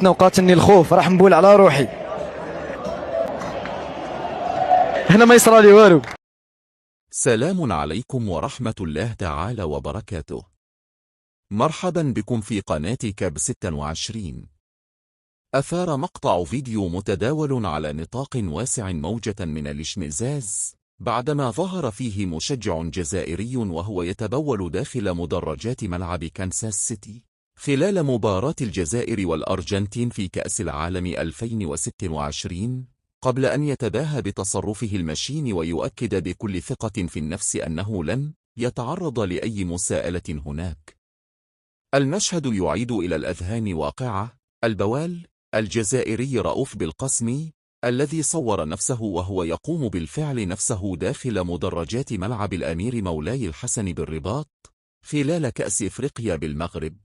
موتنا وقاتلني الخوف، راح نبول على روحي. هنا ما يصرى لي والو. سلام عليكم ورحمة الله تعالى وبركاته. مرحبا بكم في قناة كاب 26. أثار مقطع فيديو متداول على نطاق واسع موجة من الاشمئزاز بعدما ظهر فيه مشجع جزائري وهو يتبول داخل مدرجات ملعب كانساس سيتي خلال مباراة الجزائر والأرجنتين في كأس العالم 2026، قبل أن يتباهى بتصرفه المشين ويؤكد بكل ثقة في النفس أنه لن يتعرض لأي مساءلة هناك. المشهد يعيد إلى الأذهان واقعة البوال الجزائري رؤوف بالقسمي الذي صور نفسه وهو يقوم بالفعل نفسه داخل مدرجات ملعب الأمير مولاي الحسن بالرباط خلال كأس إفريقيا بالمغرب،